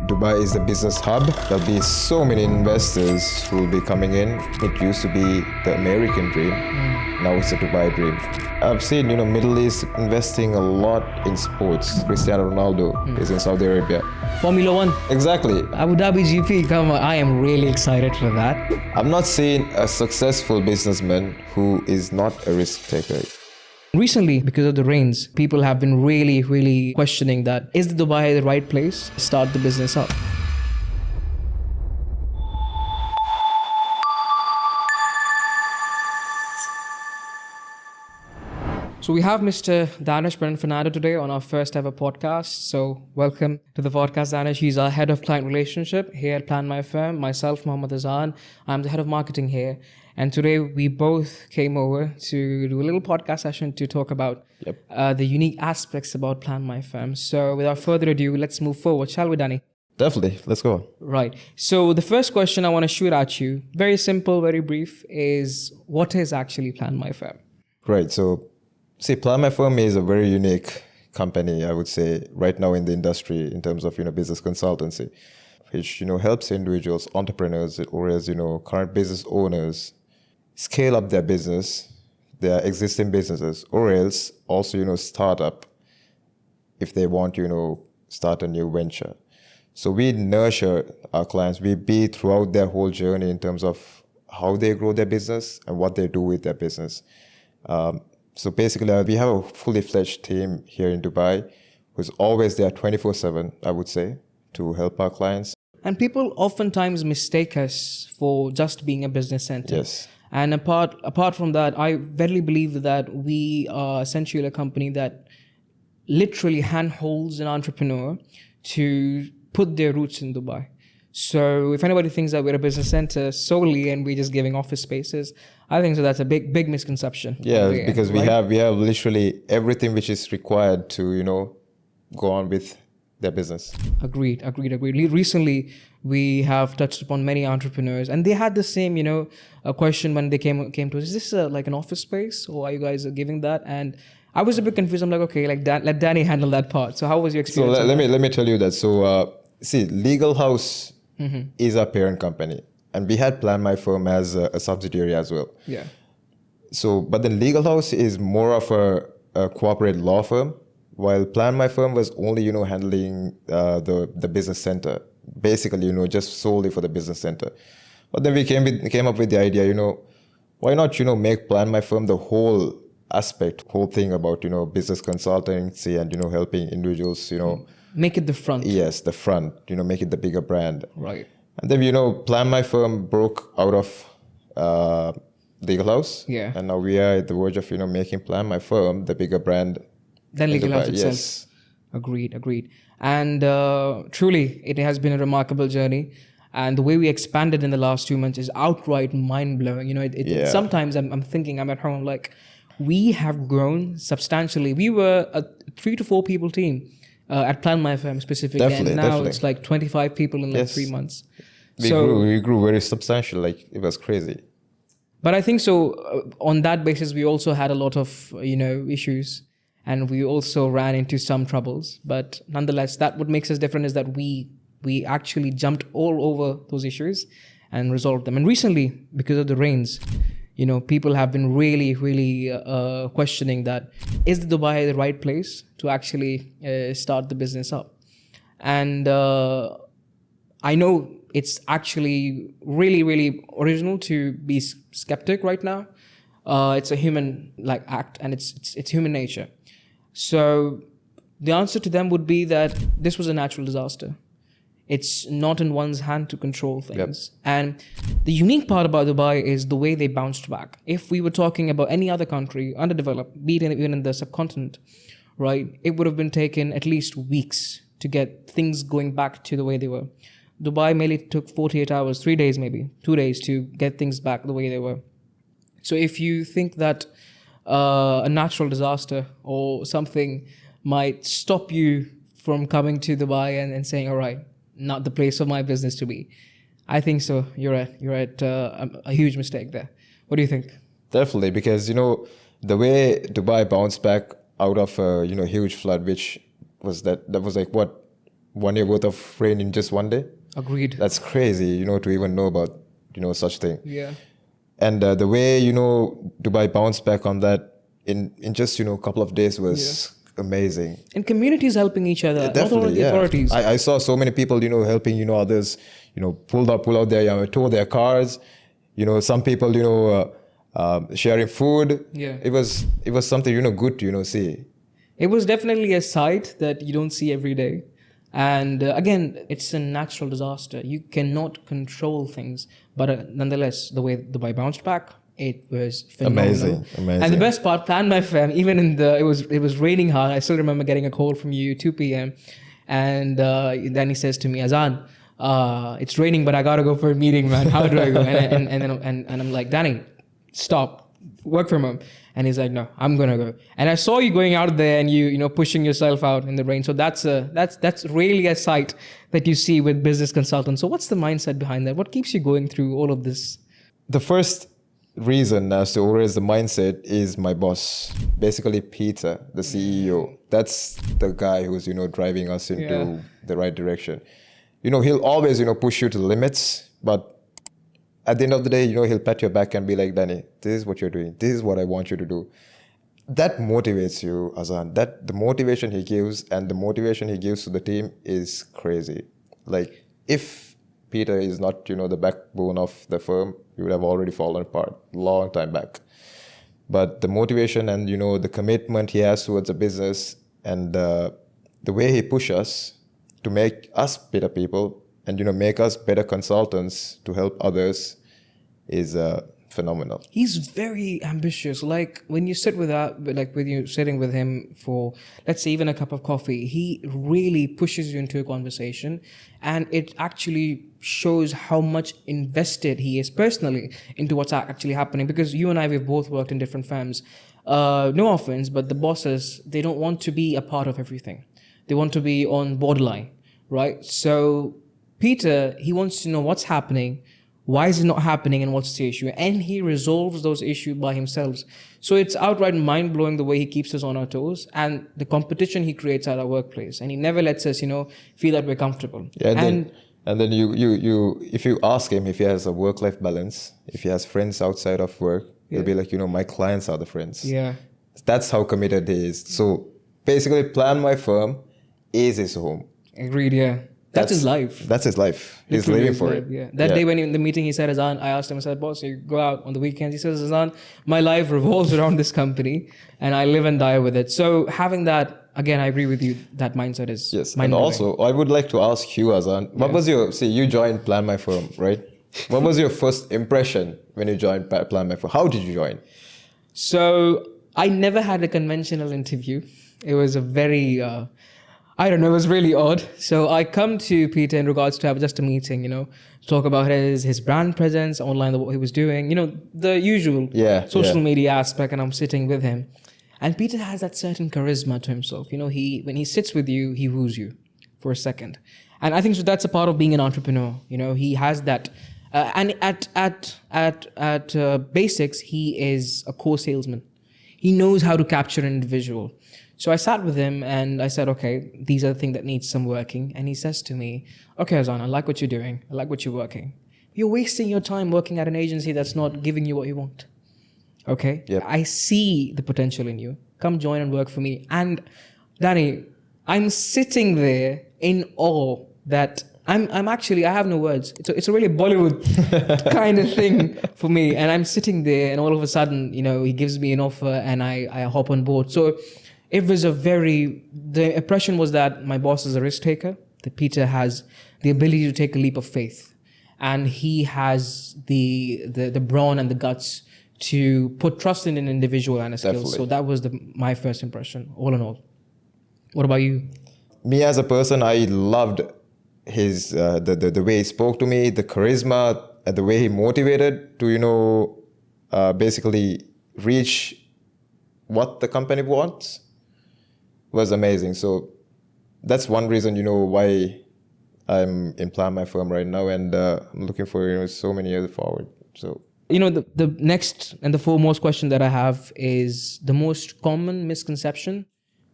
Dubai is the business hub. There'll be so many investors who will be coming in. It used to be the American dream. Now it's a Dubai dream. I've seen, Middle East investing a lot in sports. Cristiano Ronaldo is in Saudi Arabia. Formula One, Exactly. Abu Dhabi GP, come on, I am really excited for that. I'm not seeing a successful businessman who is not a risk taker. Recently, because of the rains, people have been really questioning that, is Dubai the right place to start the business up? So we have Mr. Danish Brennan Fernando today on our first ever podcast. So welcome to the podcast, Danish. He's our head of client relationship here at Plan My Firm. Myself, Mohammed Azan. I'm the head of marketing here. And today we both came over to do a little podcast session to talk about the unique aspects about Plan My Firm. So without further ado, let's move forward. Shall we, Danny? Definitely. Let's go. Right. So the first question I want to shoot at you, very simple, very brief, is what is actually Plan My Firm? Right. So, Plan My Firm is a very unique company, I would say, right now in the industry in terms of, business consultancy, which, helps individuals, entrepreneurs, or as, current business owners scale up their business, their existing businesses, or else also, start up if they want to, start a new venture. So we nurture our clients. We be throughout their whole journey in terms of how they grow their business and what they do with their business. So basically, we have a fully fledged team here in Dubai who's always there 24/7, I would say, to help our clients. And people oftentimes mistake us for just being a business center. Yes. And apart from that, I verily believe that we are essentially a company that literally handholds an entrepreneur to put their roots in Dubai. So if anybody thinks that we're a business center solely and we're just giving office spaces, I think so that's a big misconception. Yeah, because we have literally everything which is required to, go on with their business. Agreed. Recently, we have touched upon many entrepreneurs, and they had the same, a question when they came to us. Is this like an office space, or are you guys giving that? And I was a bit confused. I'm like, okay, let Danny handle that part. So how was your experience? So let me tell you that. So Legal House is our parent company, and we had Plan My Firm as a subsidiary as well. Yeah. So, but then Legal House is more of a corporate law firm, while Plan My Firm was only, handling the business center, basically, just solely for the business center. But then we came up with the idea, why not, make Plan My Firm the whole thing about, business consultancy and, helping individuals, Make it the front. Yes, the front, make it the bigger brand. Right. And then, Plan My Firm broke out of Legal House. Yeah. And now we are at the verge of, making Plan My Firm the bigger brand. Then Legal House itself. Yes. Agreed. And truly, it has been a remarkable journey. And the way we expanded in the last 2 months is outright mind-blowing. Sometimes I'm thinking, I'm at home, like, we have grown substantially. We were a 3 to 4 people team at Plan My Firm specifically. Definitely. It's like 25 people in like 3 months. We grew very substantial. Like, it was crazy. But I think so on that basis, we also had a lot of, issues. And we also ran into some troubles. But nonetheless, that what makes us different is that we actually jumped all over those issues and resolved them. And recently, because of the rains, people have been really questioning that, is Dubai the right place to actually start the business up? And I know it's actually really original to be skeptic right now. It's a human act, and it's human nature. So the answer to them would be that this was a natural disaster. It's not in one's hand to control things. Yep. And the unique part about Dubai is the way they bounced back. If we were talking about any other country, underdeveloped, be it even in the subcontinent, right, it would have been taken at least weeks to get things going back to the way they were. Dubai merely took 48 hours, 3 days maybe, 2 days to get things back the way they were. So if you think that a natural disaster or something might stop you from coming to Dubai and saying, all right, not the place for my business to be, I think so. You're at a huge mistake there. What do you think? Definitely, because the way Dubai bounced back out of a huge flood, which was that was like what 1 year worth of rain in just one day. Agreed. That's crazy, to even know about, such thing. Yeah. And the way, Dubai bounced back on that in just, a couple of days was amazing. And communities helping each other, not only the authorities. I saw so many people, helping, others, pull out their, tow their cars. Some people, sharing food. Yeah. It was something, good to, see. It was definitely a sight that you don't see every day. And again, it's a natural disaster. You cannot control things. But nonetheless, the way Dubai bounced back, it was phenomenal. Amazing. And the best part, Plan My Fam, even it was raining hard. I still remember getting a call from you, 2 p.m. And then he says to me, Azan, it's raining, but I got to go for a meeting, man. How do I go? And I'm like, Danny, stop, work from home. And he's like, no, I'm gonna go. And I saw you going out there and you pushing yourself out in the rain. So that's really a sight that you see with business consultants. So what's the mindset behind that? What keeps you going through all of this? The first reason as to always the mindset is my boss, basically Peter, the CEO. That's the guy who's driving us into the right direction. He'll always push you to the limits, but at the end of the day, he'll pat your back and be like, Danny, this is what you're doing. This is what I want you to do. That motivates you, Azan. That the motivation he gives and the motivation he gives to the team is crazy. Like, if Peter is not, the backbone of the firm, you would have already fallen apart long time back. But the motivation and, the commitment he has towards the business and the way he pushes us to make us better people and, make us better consultants to help others is phenomenal. He's very ambitious. Like when you sit with when you're sitting with him for, let's say, even a cup of coffee, he really pushes you into a conversation, and it actually shows how much invested he is personally into what's actually happening. Because you and I, we've both worked in different firms. No offense, but the bosses, they don't want to be a part of everything. They want to be on borderline, right? So Peter, he wants to know what's happening, why is it not happening, and what's the issue, and he resolves those issues by himself. So it's outright mind-blowing the way he keeps us on our toes and the competition he creates at our workplace, and he never lets us, feel that we're comfortable. Yeah, and then you if you ask him if he has a work-life balance, if he has friends outside of work, he'll be like, my clients are the friends. Yeah, that's how committed he is. So basically, Plan My Firm is his home. Agreed. Yeah. That's his life. That's his life. He's living for it. Yeah. That day when in the meeting he said, Azan, I asked him, I said, boss, you go out on the weekends. He says, Azan, my life revolves around this company and I live and die with it. So having that, again, I agree with you, that mindset is yes. mind-blowing. And also, I would like to ask you, Azan, what was you joined Plan My Firm, right? What was your first impression when you joined Plan My Firm? How did you join? So I never had a conventional interview. It was a very... it was really odd. So I come to Peter in regards to have just a meeting, talk about his brand presence online, what he was doing, the usual social media aspect, and I'm sitting with him. And Peter has that certain charisma to himself. When he sits with you, he woos you for a second. And I think so that's a part of being an entrepreneur. He has that. And at basics, he is a core salesman. He knows how to capture an individual. So I sat with him and I said, okay, these are the things that need some working. And he says to me, okay, Azan, I like what you're doing. I like what you're working. You're wasting your time working at an agency that's not giving you what you want. Okay? Yep. I see the potential in you. Come join and work for me. And Danny, I'm sitting there in awe that I'm actually, I have no words. It's a really Bollywood kind of thing for me. And I'm sitting there and all of a sudden, he gives me an offer and I hop on board. So it was the impression was that my boss is a risk taker, that Peter has the ability to take a leap of faith. And he has the brawn and the guts to put trust in an individual and a skill. Definitely. So that was my first impression, all in all. What about you? Me as a person, I loved his the way he spoke to me, the charisma, the way he motivated to basically reach what the company wants was amazing. So that's one reason why I'm in Plan My Firm right now, and I'm looking for so many years forward. So the next and the foremost question that I have is the most common misconception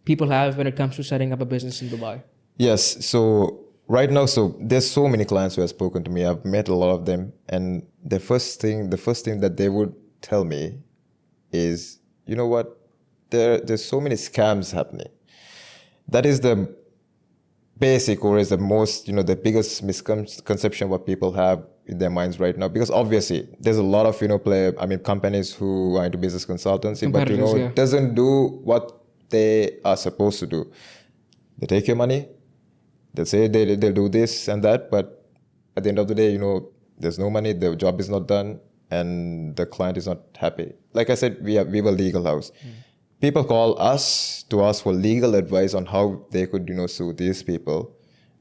people have when it comes to setting up a business in Dubai. Yes. So right now, so there's so many clients who have spoken to me. I've met a lot of them, and the first thing that they would tell me is, you know what, there's so many scams happening. That is the basic, or is the most, the biggest misconception what people have in their minds right now. Because obviously there's a lot of, companies who are into business consultancy, but Competitors, yeah. doesn't do what they are supposed to do. They take your money, they say they'll do this and that, but at the end of the day, there's no money, the job is not done, and the client is not happy. Like I said, we were a legal house. People call us to ask for legal advice on how they could, sue these people.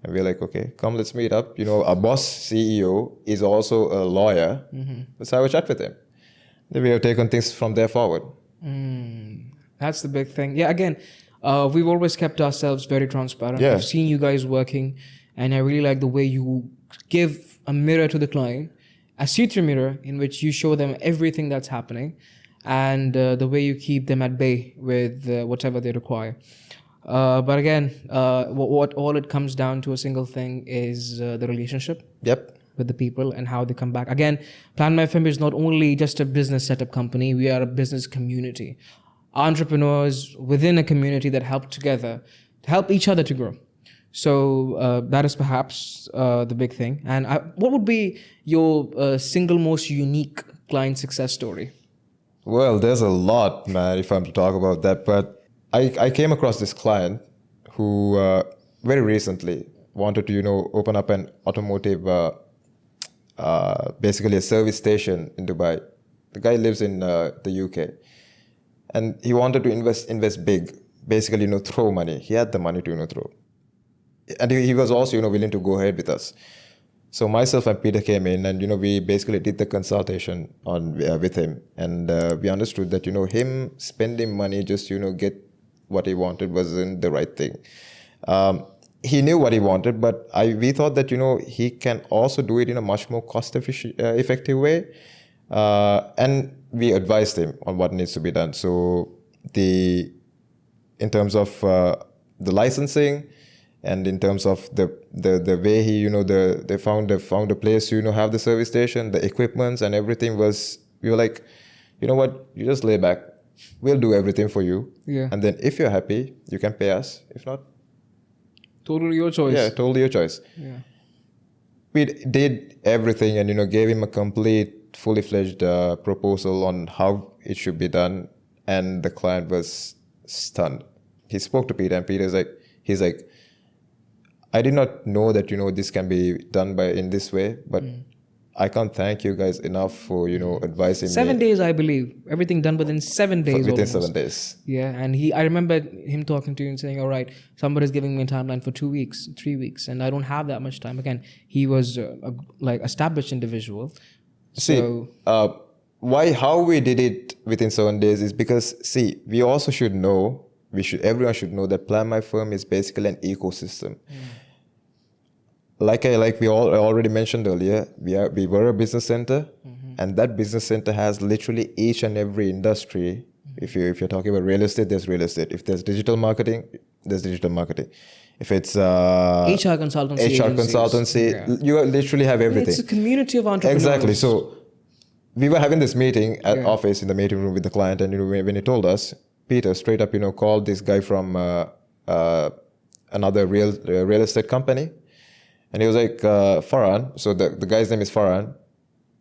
And we're like, okay, come, let's meet up. Our boss, CEO, is also a lawyer. Let's have a chat with him. Then we have taken things from there forward. That's the big thing. Yeah, again, we've always kept ourselves very transparent. Yeah. I've seen you guys working, and I really like the way you give a mirror to the client, a see-through mirror in which you show them everything that's happening, and the way you keep them at bay with whatever they require. But again, what all it comes down to a single thing is the relationship Yep. with the people and how they come back. Again, Plan My FM is not only just a business setup company, we are a business community. Entrepreneurs within a community that help together, help each other to grow. So that is perhaps the big thing. And what would be your single most unique client success story? Well, there's a lot, man, if I'm to talk about that. But I came across this client who very recently wanted to, open up an automotive, basically a service station in Dubai. The guy lives in the UK. And he wanted to invest big, basically, throw money. He had the money to, throw. And he was also, willing to go ahead with us. So myself and Peter came in, and we basically did the consultation on with him, and we understood that him spending money just get what he wanted wasn't the right thing. He knew what he wanted, but we thought that he can also do it in a much more cost effective way, and we advised him on what needs to be done. So in terms of the licensing. And in terms of the way he, they found a place to, have the service station, the equipments and everything we were like, you know what, you just lay back. We'll do everything for you. Yeah. And then if you're happy, you can pay us. If not, totally your choice. Yeah, totally your choice. Yeah. We did everything and, gave him a complete, fully fledged proposal on how it should be done. And the client was stunned. He spoke to Peter, and he's like, I did not know that, this can be done in this way, but I can't thank you guys enough for, advising 7 me. days, I believe. Everything done within 7 days. Within almost. 7 days. Yeah, and I remember him talking to you and saying, all right, somebody's giving me a timeline for 2 weeks, 3 weeks, and I don't have that much time. Again, he was like established individual. See, how we did it within 7 days is because, see, we also should know, everyone should know that Plan My Firm is basically an ecosystem. Like we already mentioned earlier, we were a business center, and that business center has literally each and every industry. If you're talking about real estate, there's real estate. If there's digital marketing, there's digital marketing. If it's HR consultancy, yeah. You literally have everything. It's a community of entrepreneurs. Exactly. So we were having this meeting at office in the meeting room with the client, and when he told us, Peter straight up called this guy from another real estate company. And he was like, Farhan, so the guy's name is Farhan.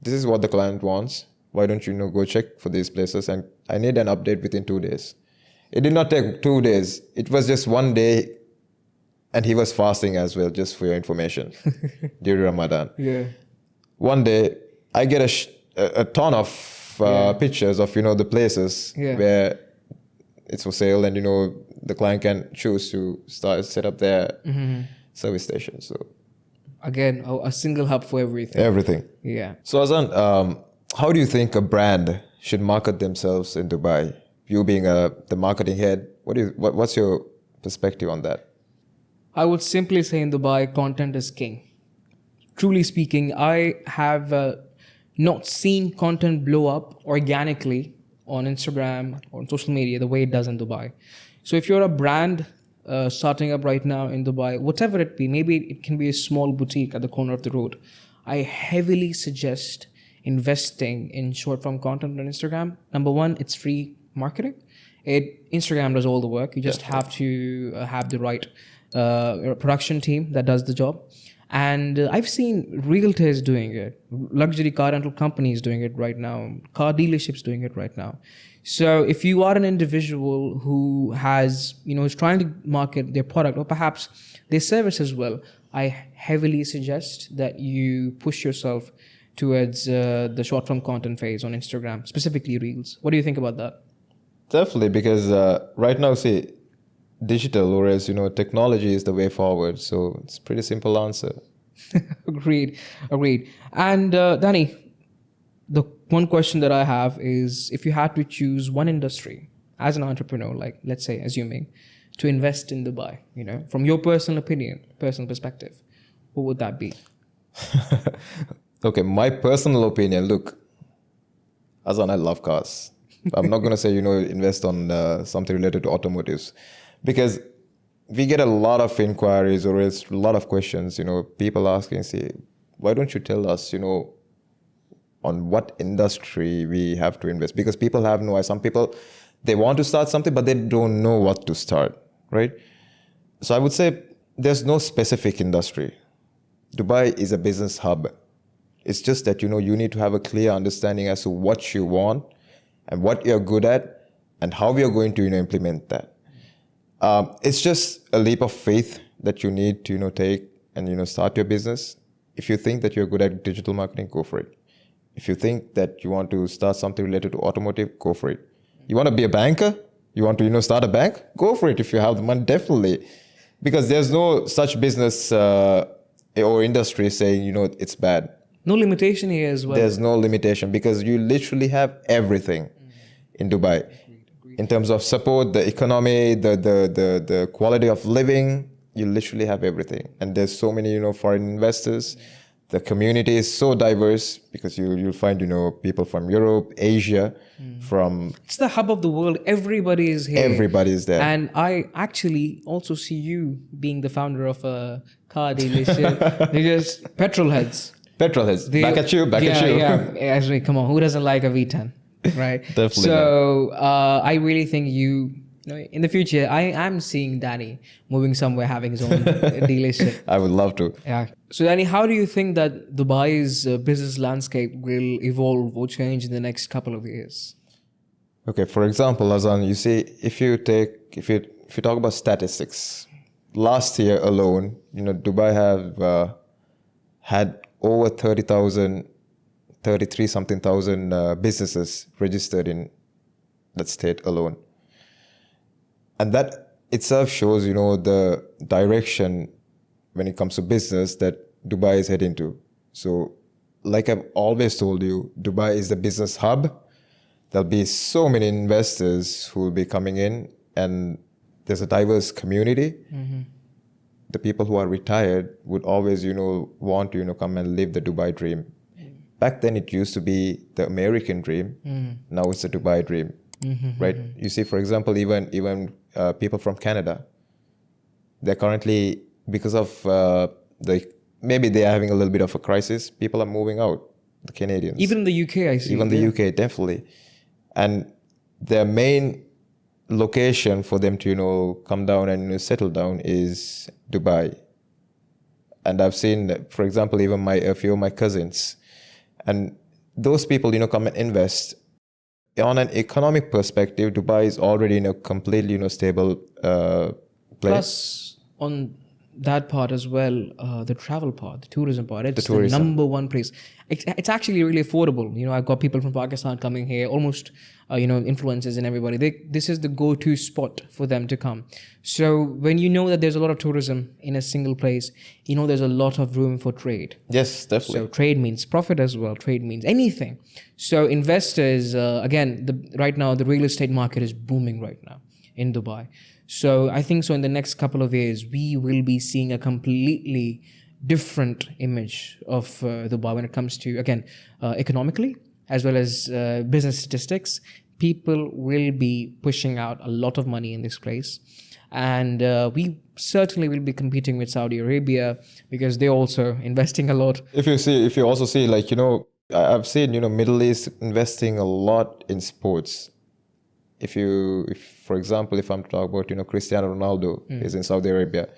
This is what the client wants. Why don't you go check for these places? And I need an update within 2 days. It did not take 2 days. It was just 1 day. And he was fasting as well, just for your information, during Ramadan. Yeah. One day, I get a ton of pictures of, the places where it's for sale, and, the client can choose to set up their service station. So again, a single hub for everything. Everything. Yeah. So Azan, how do you think a brand should market themselves in Dubai? You being the marketing head, what's your perspective on that? I would simply say in Dubai, content is king. Truly speaking, I have not seen content blow up organically on Instagram or on social media the way it does in Dubai. So if you're a brand starting up right now in Dubai, whatever it be, maybe it can be a small boutique at the corner of the road, I heavily suggest investing in short form content on Instagram. Number one, it's free marketing. Instagram does all the work. You just have to have the right production team that does the job. And I've seen realtors doing it, luxury car rental companies doing it right now, car dealerships doing it right now. So if you are an individual who has, is trying to market their product or perhaps their service as well, I heavily suggest that you push yourself towards the short form content phase on Instagram, specifically Reels. What do you think about that? Definitely, because right now, see, digital, whereas technology is the way forward. So it's a pretty simple answer. Agreed. And Danny, the one question that I have is, if you had to choose one industry as an entrepreneur, like let's say, assuming, to invest in Dubai, from your personal opinion, personal perspective, what would that be? Okay, my personal opinion. Look, Azan, I love cars. I'm not going to say, invest on something related to automotives, because we get a lot of inquiries or a lot of questions, people asking, say, why don't you tell us, on what industry we have to invest? Because people have no idea. Some people, they want to start something, but they don't know what to start, right? So I would say there's no specific industry. Dubai is a business hub. It's just that, you need to have a clear understanding as to what you want and what you're good at and how we are going to, implement that. It's just a leap of faith that you need to, take and, start your business. If you think that you're good at digital marketing, go for it. If you think that you want to start something related to automotive, go for it. You want to be a banker? You want to, start a bank? Go for it if you have the money, definitely. Because there's no such business or industry saying, it's bad. No limitation here as well. There's no limitation because you literally have everything in Dubai. Agreed. In terms of support, the economy, the quality of living, you literally have everything. And there's so many, foreign investors. The community is so diverse because you'll find, people from Europe, Asia, from... It's the hub of the world. Everybody is here. Everybody is there. And I actually also see you being the founder of a car dealership. They're just petrol heads. Petrol heads. Back at you. Yeah. Come on. Who doesn't like a V10? Right? Definitely. So I really think in the future, I am seeing Danny moving somewhere, having his own dealership. I would love to. Yeah. So Danny, how do you think that Dubai's business landscape will evolve or change in the next couple of years? Okay. For example, Azan, you see, if you talk about statistics, last year alone, Dubai have had over 33 something thousand businesses registered in that state alone. And that itself shows, the direction when it comes to business that Dubai is heading to. So like I've always told you, Dubai is the business hub. There'll be so many investors who will be coming in, and there's a diverse community. Mm-hmm. The people who are retired would always, want to, come and live the Dubai dream. Back then, it used to be the American dream. Now it's the Dubai dream, right? You see, for example, even people from Canada, they're currently, because of maybe they're having a little bit of a crisis, people are moving out, the Canadians. Even in the UK, I see. Even the UK, definitely. And their main location for them to, come down and settle down is Dubai. And I've seen, for example, even a few of my cousins. And those people, come and invest. On an economic perspective, Dubai is already in a completely, stable place. Plus, on that part as well, the travel part, the tourism part, it's the number one place. It's actually really affordable. I've got people from Pakistan coming here, almost, influencers and everybody. This is the go-to spot for them to come. So when you know that there's a lot of tourism in a single place, there's a lot of room for trade. Yes, definitely. So trade means profit as well. Trade means anything. So investors, again, right now, the real estate market is booming right now in Dubai. So I think so in the next couple of years, we will be seeing a completely different image of Dubai when it comes to, again, economically, as well as business statistics. People will be pushing out a lot of money in this place. and we certainly will be competing with Saudi Arabia because they're also investing a lot. If you also see, like, I've seen, Middle East investing a lot in sports. If for example, if I'm to talk about, Cristiano Ronaldo is in Saudi Arabia,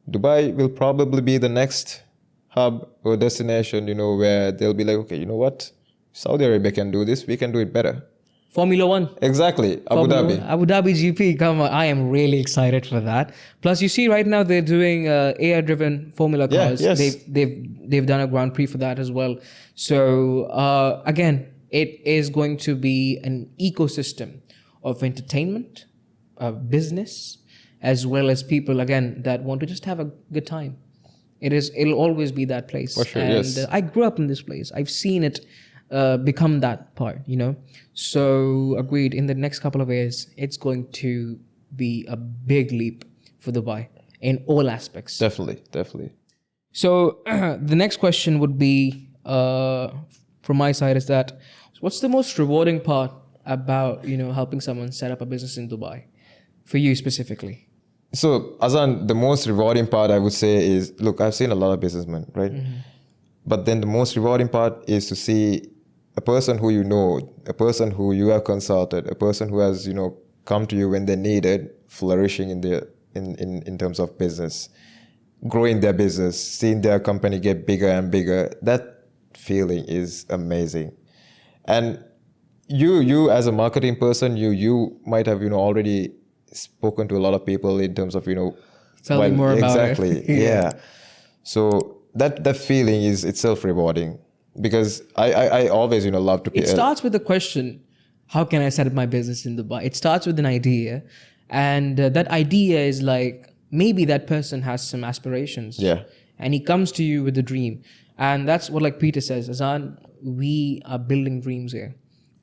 Dubai will probably be the next hub or destination, where they'll be like, okay, you know what? Saudi Arabia can do this, we can do it better. Formula One. Exactly. Abu Dhabi. Abu Dhabi GP. Come on, I am really excited for that. Plus, you see, right now they're doing AI-driven Formula cars. Yeah, yes. They've done a Grand Prix for that as well. So again, it is going to be an ecosystem of entertainment, business, as well as people again that want to just have a good time. It'll always be that place. For sure, and yes. I grew up in this place. I've seen it become that part, So agreed. In the next couple of years, it's going to be a big leap for Dubai in all aspects. Definitely. So the next question would be from my side is that what's the most rewarding part about helping someone set up a business in Dubai for you specifically? So, Azan, the most rewarding part I would say is, look, I've seen a lot of businessmen, right? But then the most rewarding part is to see a person who you know, a person who you have consulted, a person who has, come to you when they needed, flourishing in terms of business, growing their business, seeing their company get bigger and bigger. That feeling is amazing. And you as a marketing person, you might have, already spoken to a lot of people in terms of, Tell me more about it. Exactly. Yeah. So that feeling is itself rewarding, because I always, love to. It starts with the question, how can I set up my business in Dubai? It starts with an idea, and that idea is like, maybe that person has some aspirations. Yeah. And he comes to you with a dream. And that's what, like Peter says, Azan, we are building dreams here.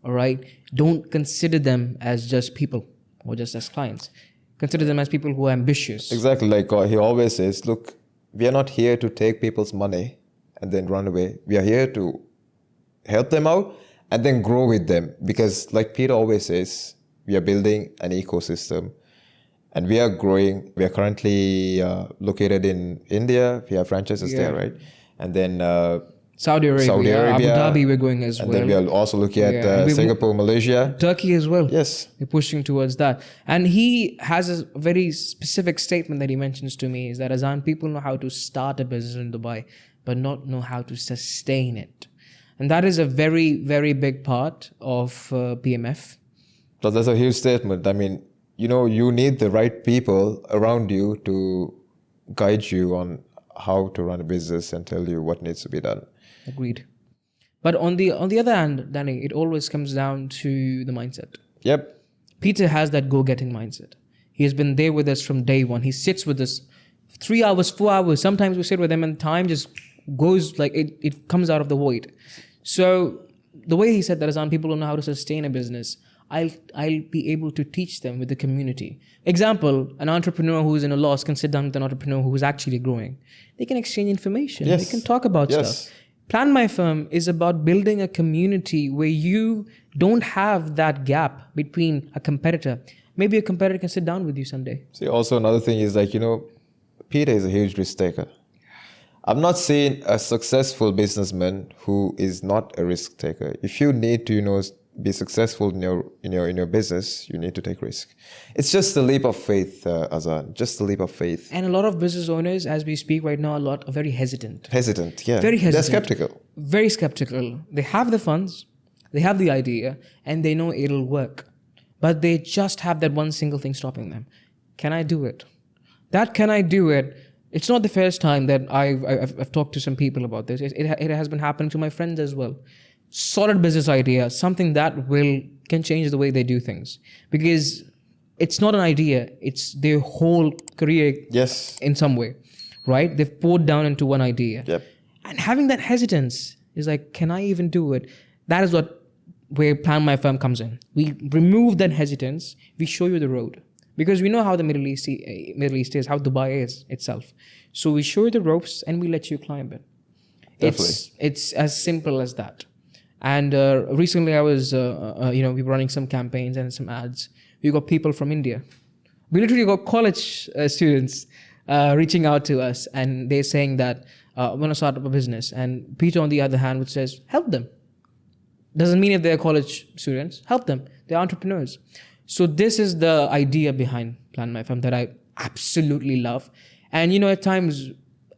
All right. Don't consider them as just people or just as clients. Consider them as people who are ambitious. Exactly. Like he always says, look, we are not here to take people's money and then run away. We are here to help them out and then grow with them. Because like Peter always says, we are building an ecosystem and we are growing. We are currently located in India. We have franchises there, right? And then Saudi Arabia, Abu Dhabi we're going as and well. And then we are also looking at Singapore, Malaysia. Turkey as well. Yes. We're pushing towards that. And he has a very specific statement that he mentions to me is that Azan, people know how to start a business in Dubai, but not know how to sustain it. And that is a very, very big part of PMF. So that's a huge statement. I mean, you need the right people around you to guide you on how to run a business and tell you what needs to be done. Agreed. But on the other hand, Danny, it always comes down to the mindset. Yep. Peter has that go-getting mindset. He has been there with us from day one. He sits with us 3 hours, 4 hours. Sometimes we sit with him and time just goes like it comes out of the void. So the way he said that, Azan, people don't know how to sustain a business. I'll be able to teach them with the community. Example, an entrepreneur who is in a loss can sit down with an entrepreneur who is actually growing. They can exchange information. Yes. They can talk about stuff. Plan My Firm is about building a community where you don't have that gap between a competitor. Maybe a competitor can sit down with you someday. See, also another thing is like, Peter is a huge risk taker. I've not seen a successful businessman who is not a risk taker. If you need to, be successful in your business, you need to take risk. It's just a leap of faith, Azan. Just a leap of faith. And a lot of business owners, as we speak right now, are very hesitant. Hesitant, yeah. Very hesitant. They're skeptical. Very skeptical. They have the funds, they have the idea, and they know it'll work. But they just have that one single thing stopping them. Can I do it? That can I do it? It's not the first time that I've talked to some people about this. It has been happening to my friends as well. Solid business idea, something that can change the way they do things. Because it's not an idea, it's their whole career in some way, right? They've poured down into one idea. Yep. And having that hesitance is like, can I even do it? That is where Plan My Firm comes in. We remove that hesitance, we show you the road. Because we know how the Middle East is, how Dubai is itself. So we show you the ropes and we let you climb it. It's as simple as that. And recently I was, we were running some campaigns and some ads. We got people from India. We literally got college students reaching out to us, and they're saying that I want to start up a business. And Peter, on the other hand, would says, help them. Doesn't mean if they're college students, help them. They're entrepreneurs. So this is the idea behind Plan My Fam that I absolutely love. And at times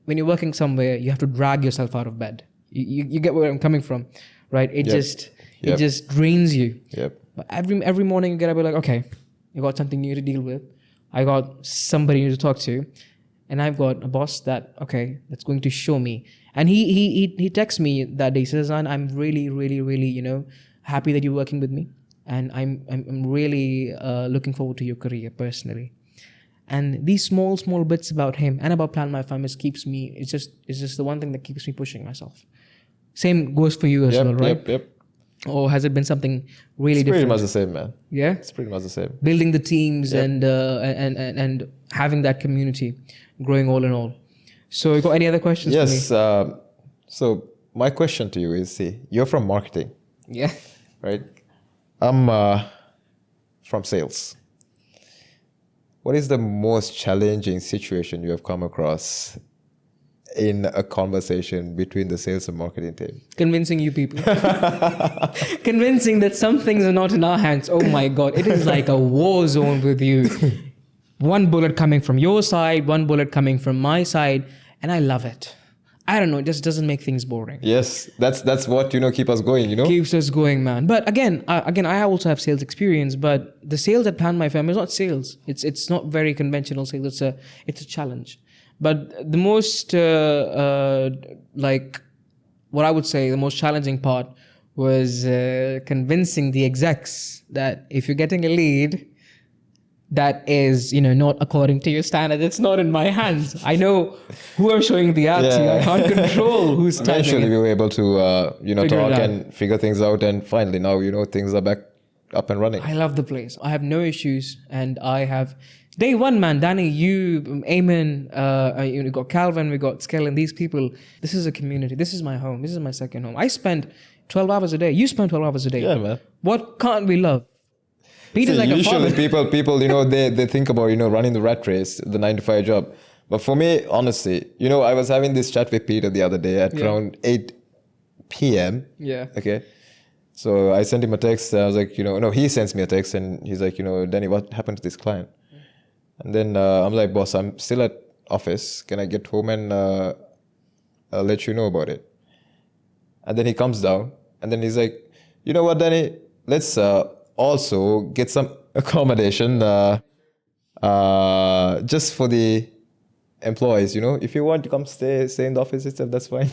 when you're working somewhere, you have to drag yourself out of bed. You get where I'm coming from, right? It just drains you. Yep. But every morning you get up, you're like, okay, you got something new to deal with. I got somebody new to talk to, and I've got a boss that's going to show me. And he texts me that day. He says, I'm really, really, really, happy that you're working with me, and I'm really looking forward to your career personally. And these small bits about him and about Plan My Fam keeps me. It's just the one thing that keeps me pushing myself. Same goes for you as well, right? Yep. Or has it been something really It's different? pretty much the same, man. Yeah, It's pretty much the same. building the teams and having that community, growing all in all. So, you got any other questions for me? Yes. So my question to you is: see, you're from marketing, Yeah. right? I'm from sales. What is the most challenging situation you have come across in a conversation between the sales and marketing team? Convincing you people. Convincing that some things are not in our hands. Oh my God. It is like a war zone with you. One bullet coming from your side, one bullet coming from my side. And I love it. I don't know. It just doesn't make things boring. Yes, that's what keep us going. Keeps us going, man. But again, I also have sales experience. But the sales at Plan My Fam is not sales. It's not very conventional sales. It's a challenge. But the most what I would say the most challenging part was convincing the execs that if you're getting a lead that is not according to your standard, it's not in my hands. I know who I'm showing the app to. I can't control who's typing Eventually, it. we were able to Figure it talk out. and figure things out, and finally now things are back up and running. I love the place. I have no issues, and I have day one, man. Danny, you, Eamon, we got Calvin, we got Skellen. These people. This is a community. This is my home. This is my second home. I spend 12 hours a day. You spend 12 hours a day. Yeah, man. What can't we love? Peter's See, like a usually father. people they think about running the rat race, the 9 to 5 job. But for me, honestly, I was having this chat with Peter the other day at around 8 p.m. Yeah. Okay. So I sent him a text. I was like, no, he sends me a text and he's like, Danny, what happened to this client? And then I'm like, boss, I'm still at office. Can I get home and I'll let you know about it? And then he comes down and then he's like, you know what, Danny, let's also get some accommodation just for the employees. If you want to come stay in the office itself, that's fine.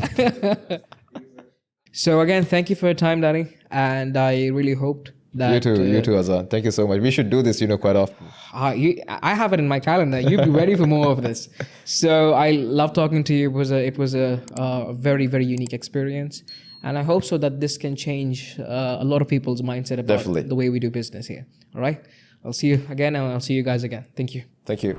So again, thank you for your time, Danny, and I really hoped that You too, Azan. Thank you so much. We should do this, quite often. I have it in my calendar. You'll be ready for more of this. So I love talking to you. It was a very, very unique experience. And I hope so that this can change a lot of people's mindset about Definitely. the way we do business here. All right. I'll see you again, and I'll see you guys again. Thank you. Thank you.